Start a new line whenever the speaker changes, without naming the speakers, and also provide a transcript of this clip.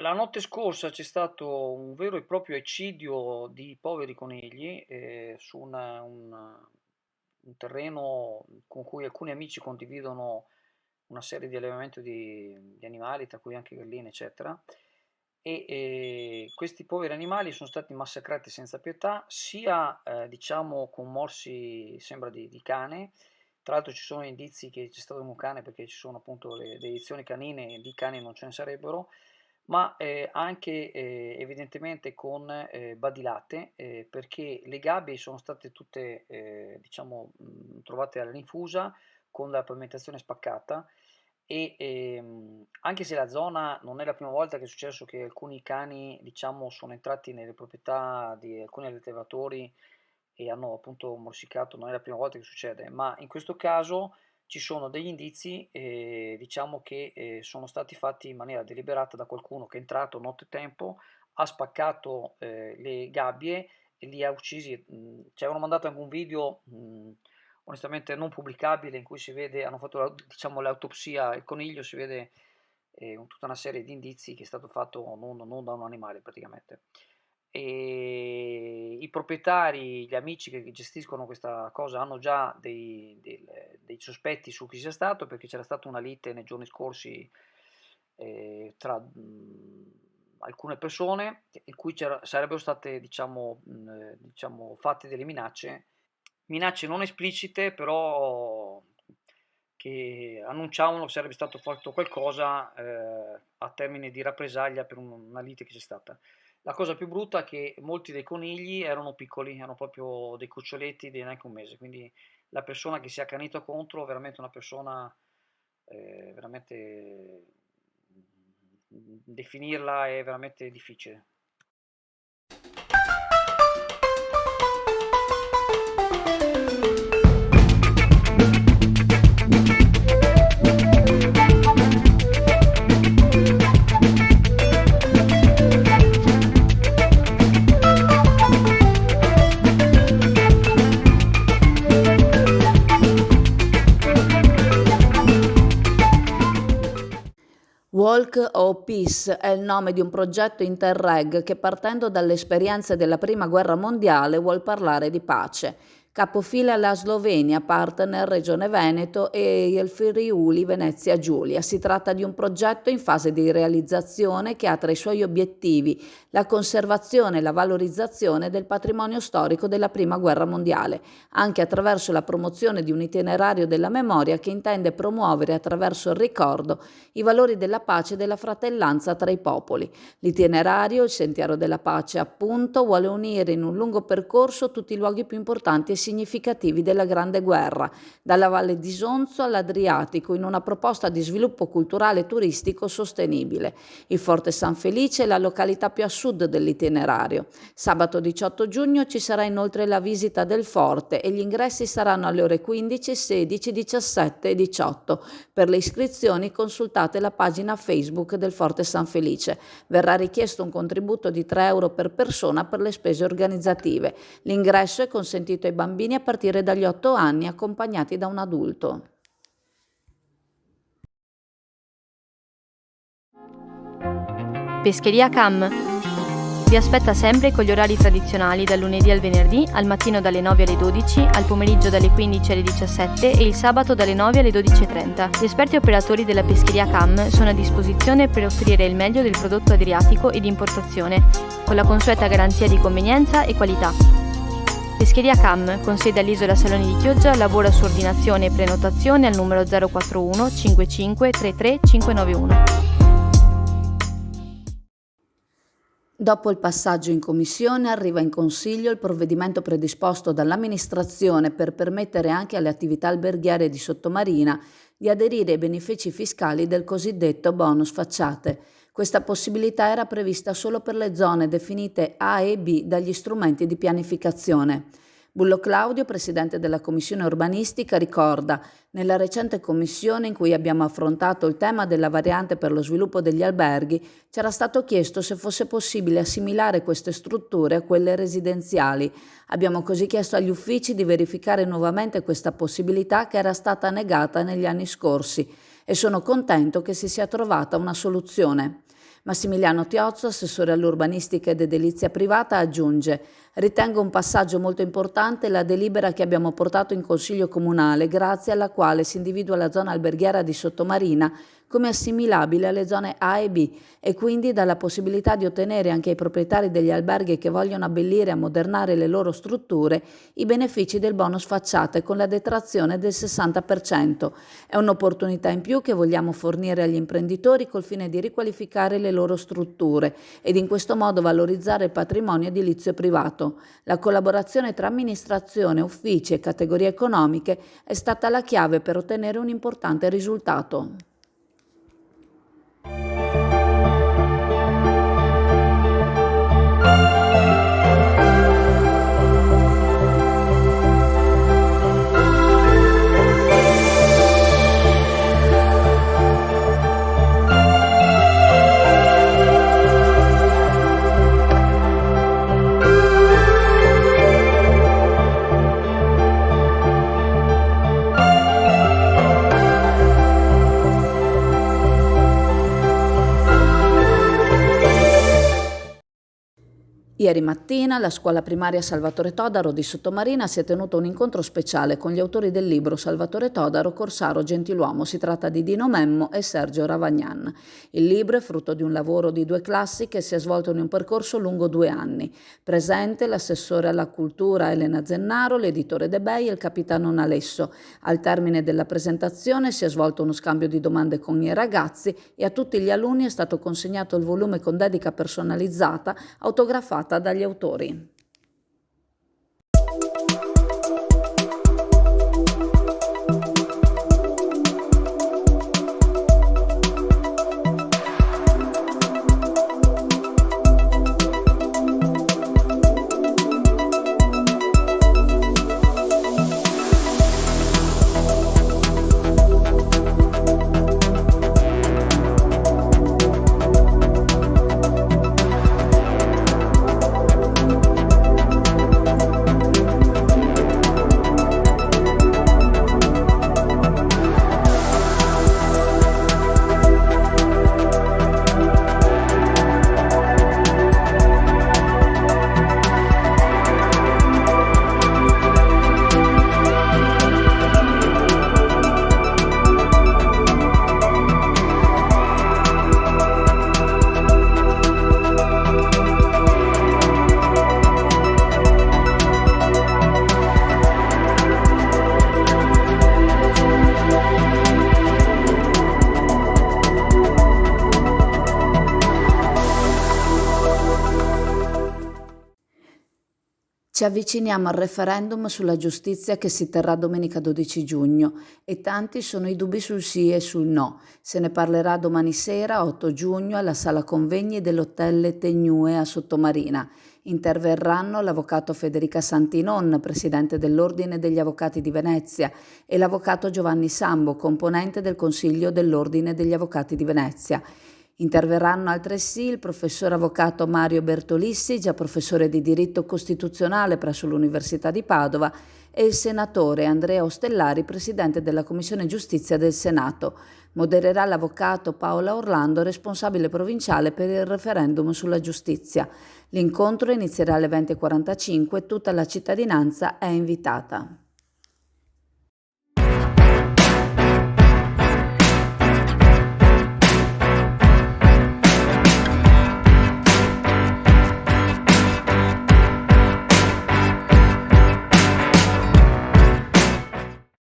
La notte scorsa c'è stato un vero e proprio eccidio di poveri conigli su un terreno con cui alcuni amici condividono una serie di allevamenti di animali, tra cui anche galline, eccetera. Questi poveri animali sono stati massacrati senza pietà, sia diciamo con morsi, sembra di cane. Tra l'altro ci sono indizi che c'è stato un cane perché ci sono appunto le edizioni canine e di cani non ce ne sarebbero, ma anche evidentemente con badilate, perché le gabbie sono state tutte diciamo trovate alla rinfusa con la pavimentazione spaccata anche se la zona non è la prima volta che è successo che alcuni cani diciamo sono entrati nelle proprietà di alcuni allevatori e hanno appunto morsicato, non è la prima volta che succede, ma in questo caso ci sono degli indizi, diciamo che sono stati fatti in maniera deliberata da qualcuno che è entrato nottetempo, ha spaccato le gabbie e li ha uccisi. Ci avevano mandato anche un video, onestamente non pubblicabile, in cui si vede, hanno fatto diciamo, l'autopsia al coniglio, si vede tutta una serie di indizi che è stato fatto non da un animale praticamente. E i proprietari, gli amici che gestiscono questa cosa hanno già dei sospetti su chi sia stato, perché c'era stata una lite nei giorni scorsi tra alcune persone in cui sarebbero state diciamo, fatte delle minacce non esplicite, però che annunciavano che sarebbe stato fatto qualcosa a termine di rappresaglia per una lite che c'è stata. La cosa più brutta è che molti dei conigli erano piccoli, erano proprio dei cuccioletti di neanche un mese, quindi la persona che si è accanita contro è veramente una persona, veramente definirla è veramente difficile.
Walk of Peace è il nome di un progetto Interreg che, partendo dalle esperienze della Prima Guerra Mondiale, vuol parlare di pace. Capofila la Slovenia, partner Regione Veneto e il Friuli Venezia Giulia. Si tratta di un progetto in fase di realizzazione che ha tra i suoi obiettivi la conservazione e la valorizzazione del patrimonio storico della Prima Guerra Mondiale, anche attraverso la promozione di un itinerario della memoria che intende promuovere attraverso il ricordo i valori della pace e della fratellanza tra i popoli. L'itinerario, il Sentiero della Pace appunto, vuole unire in un lungo percorso tutti i luoghi più importanti e significativi della Grande Guerra, dalla Valle di Sonzo all'Adriatico, in una proposta di sviluppo culturale e turistico sostenibile. Il Forte San Felice è la località più a sud dell'itinerario. Sabato 18 giugno ci sarà inoltre la visita del forte e gli ingressi saranno alle ore 15, 16, 17 e 18. Per le iscrizioni consultate la pagina Facebook del Forte San Felice. Verrà richiesto un contributo di 3 euro per persona per le spese organizzative. L'ingresso è consentito ai bambini a partire dagli 8 anni, accompagnati da un adulto.
Pescheria Cam vi aspetta sempre con gli orari tradizionali dal lunedì al venerdì, al mattino dalle 9 alle 12, al pomeriggio dalle 15 alle 17 e il sabato dalle 9 alle 12:30. Gli esperti operatori della Pescheria Cam sono a disposizione per offrire il meglio del prodotto adriatico e di importazione, con la consueta garanzia di convenienza e qualità. Pescheria Cam, con sede all'Isola Saloni di Chioggia, lavora su ordinazione e prenotazione al numero 041 55 33 591.
Dopo il passaggio in commissione arriva in consiglio il provvedimento predisposto dall'amministrazione per permettere anche alle attività alberghiere di sottomarina di aderire ai benefici fiscali del cosiddetto bonus facciate. Questa possibilità era prevista solo per le zone definite A e B dagli strumenti di pianificazione. Bullo Claudio, presidente della Commissione Urbanistica, ricorda: nella recente commissione in cui abbiamo affrontato il tema della variante per lo sviluppo degli alberghi, c'era stato chiesto se fosse possibile assimilare queste strutture a quelle residenziali. Abbiamo così chiesto agli uffici di verificare nuovamente questa possibilità che era stata negata negli anni scorsi e sono contento che si sia trovata una soluzione. Massimiliano Tiozzo, assessore all'urbanistica ed edilizia privata, aggiunge: ritengo un passaggio molto importante la delibera che abbiamo portato in Consiglio Comunale, grazie alla quale si individua la zona alberghiera di Sottomarina come assimilabile alle zone A e B e quindi dà la possibilità di ottenere anche ai proprietari degli alberghi che vogliono abbellire e ammodernare le loro strutture i benefici del bonus facciate con la detrazione del 60%. È un'opportunità in più che vogliamo fornire agli imprenditori col fine di riqualificare le loro strutture ed in questo modo valorizzare il patrimonio edilizio privato. La collaborazione tra amministrazione, uffici e categorie economiche è stata la chiave per ottenere un importante risultato. Ieri mattina alla scuola primaria Salvatore Todaro di Sottomarina si è tenuto un incontro speciale con gli autori del libro Salvatore Todaro, Corsaro Gentiluomo. Si tratta di Dino Memmo e Sergio Ravagnan. Il libro è frutto di un lavoro di 2 classi che si è svolto in un percorso lungo 2 anni. Presente l'assessore alla cultura Elena Zennaro, l'editore De Bei e il capitano Nalesso. Al termine della presentazione si è svolto uno scambio di domande con i ragazzi e a tutti gli alunni è stato consegnato il volume con dedica personalizzata autografata dagli autori. Ci avviciniamo al referendum sulla giustizia che si terrà domenica 12 giugno e tanti sono i dubbi sul sì e sul no. Se ne parlerà domani sera, 8 giugno, alla sala convegni dell'Hotel Tegnue a Sottomarina. Interverranno l'avvocato Federica Santinon, presidente dell'Ordine degli Avvocati di Venezia, e l'avvocato Giovanni Sambo, componente del Consiglio dell'Ordine degli Avvocati di Venezia. Interverranno altresì il professor avvocato Mario Bertolissi, già professore di diritto costituzionale presso l'Università di Padova, e il senatore Andrea Ostellari, presidente della Commissione Giustizia del Senato. Modererà l'avvocato Paola Orlando, responsabile provinciale per il referendum sulla giustizia. L'incontro inizierà alle 20:45 e tutta la cittadinanza è invitata.